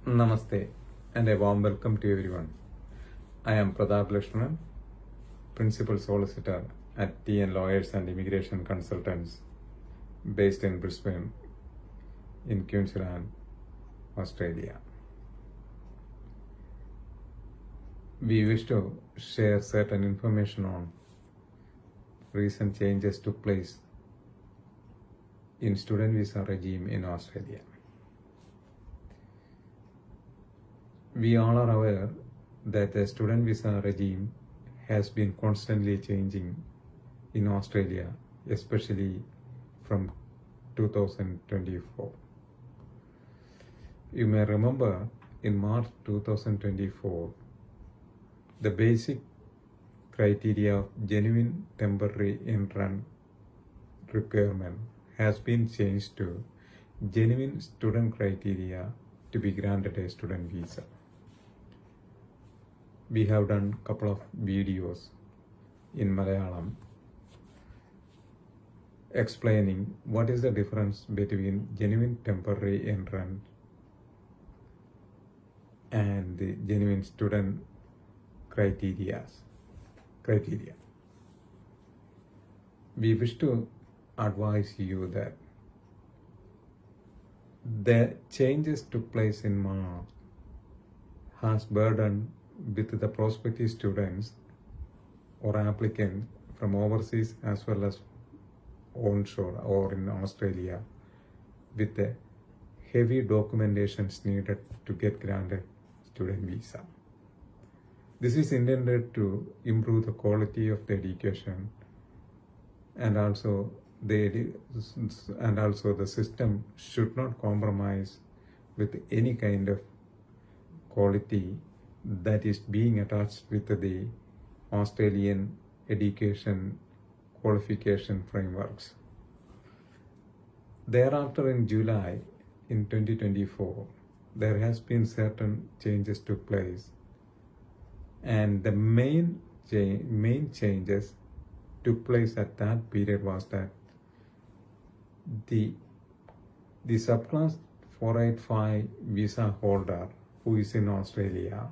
Namaste and a warm welcome to everyone. I am Pradap Lakshmanan, Principal Solicitor at TN Lawyers and Immigration Consultants based in Brisbane in Queensland, Australia. We wish to share certain information on recent changes took place in student visa regime in Australia. We all are aware that the student visa regime has been constantly changing in Australia, especially from 2024. You may remember in March 2024, the basic criteria of genuine temporary entrant requirement has been changed to genuine student criteria to be granted a student visa. We have done a couple of videos in Malayalam explaining what is the difference between genuine temporary entrant and the genuine student criteria. We wish to advise you that the changes took place in March has burdened with the prospective students or applicants from overseas as well as onshore or in Australia with the heavy documentations needed to get granted student visa. This is intended to improve the quality of the education and also the system should not compromise with any kind of quality that is being attached with the Australian education qualification frameworks. Thereafter, in July in 2024, there has been certain changes took place, and the main changes took place at that period was that the subclass 485 visa holder who is in Australia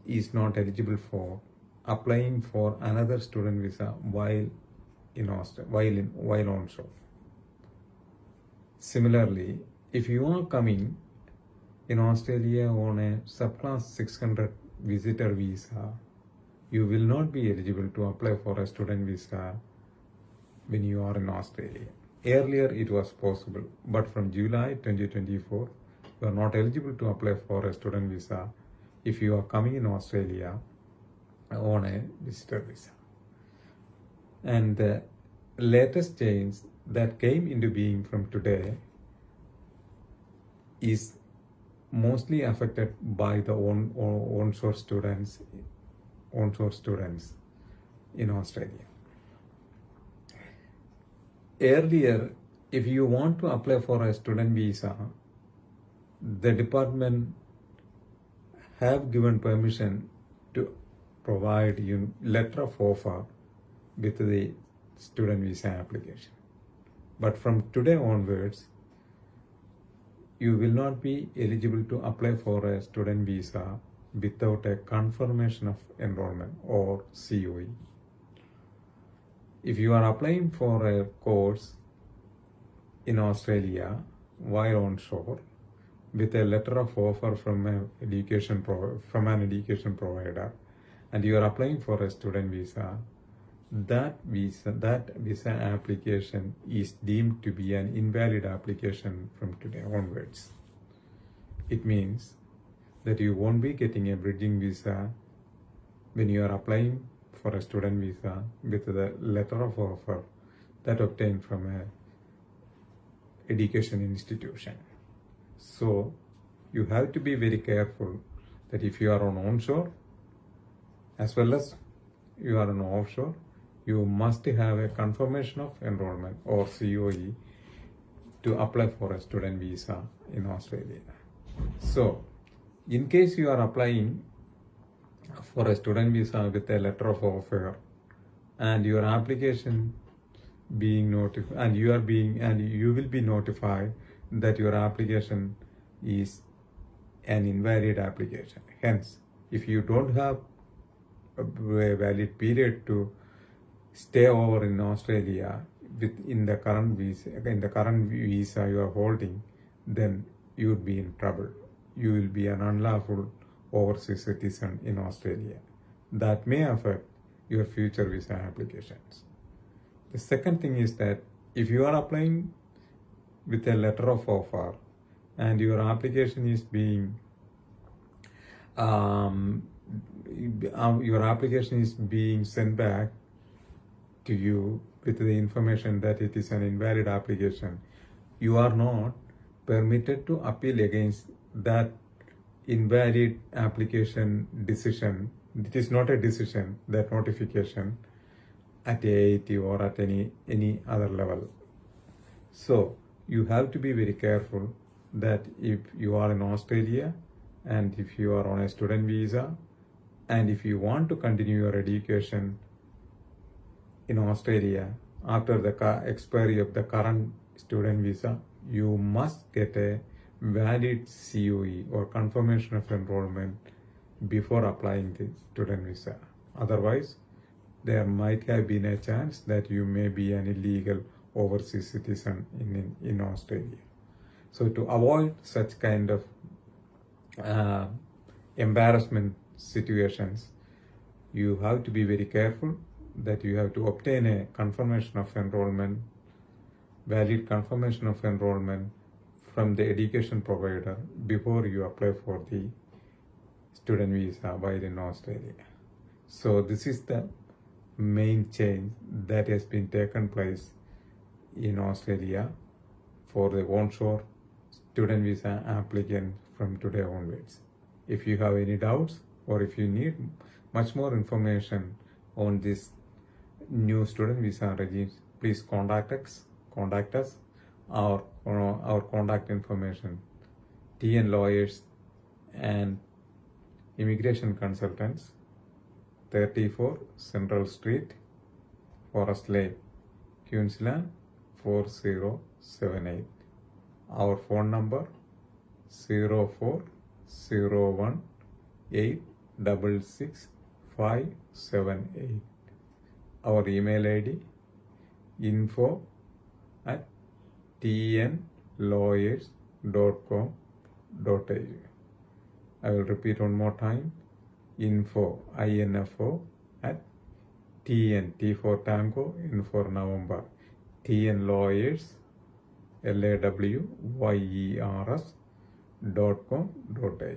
is not eligible for applying for another student visa while onshore. Similarly, if you are coming in Australia on a subclass 600 visitor visa, you will not be eligible to apply for a student visa when you are in Australia. Earlier it was possible, but from July 2024, you are not eligible to apply for a student visa if you are coming in Australia on a visitor visa. And the latest change that came into being from today is mostly affected by the onshore students in Australia. Earlier, if you want to apply for a student visa, the department have given permission to provide you letter of offer with the student visa application. But from today onwards, you will not be eligible to apply for a student visa without a confirmation of enrollment or COE. If you are applying for a course in Australia while onshore with a letter of offer from an education provider, and you are applying for a student visa, that visa application is deemed to be an invalid application from today onwards. It means that you won't be getting a bridging visa when you are applying for a student visa with the letter of offer that obtained from a education institution. So you have to be very careful that if you are on onshore as well as you are on offshore, you must have a confirmation of enrollment or COE to apply for a student visa in Australia. So in case you are applying for a student visa with a letter of offer and your application being notified and you will be notified that your application is an invalid application. Hence, if you don't have a valid period to stay over in Australia in the current visa you are holding, then you would be in trouble. You will be an unlawful overseas citizen in Australia. That may affect your future visa applications. The second thing is that if you are applying with a letter of offer and your application is being sent back to you with the information that it is an invalid application, you are not permitted to appeal against that invalid application decision. It is not a decision, that notification, at AIT or at any other level. So you have to be very careful that if you are in Australia and if you are on a student visa and if you want to continue your education in Australia after the expiry of the current student visa, you must get a valid COE or confirmation of enrollment before applying the student visa. Otherwise, there might have been a chance that you may be an illegal overseas citizen in Australia. So to avoid such kind of embarrassment situations, you have to be very careful that you have to obtain a confirmation of enrollment, valid confirmation of enrollment from the education provider before you apply for the student visa while in Australia. So this is the main change that has been taken place in Australia for the onshore student visa applicant from today onwards. If you have any doubts or if you need much more information on this new student visa regimes, please contact us. Our contact information: TN Lawyers and Immigration Consultants, 34 Central Street, Forest Lane, Queensland 4078. Our phone number 0401866578. Our email ID info@tnlawyers.com.au. I will repeat one more time: info at TN, T for Tango, N for November, TN Lawyers, LAWYERS.com.au.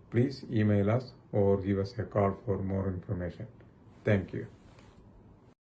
Please email us or give us a call for more information. Thank you.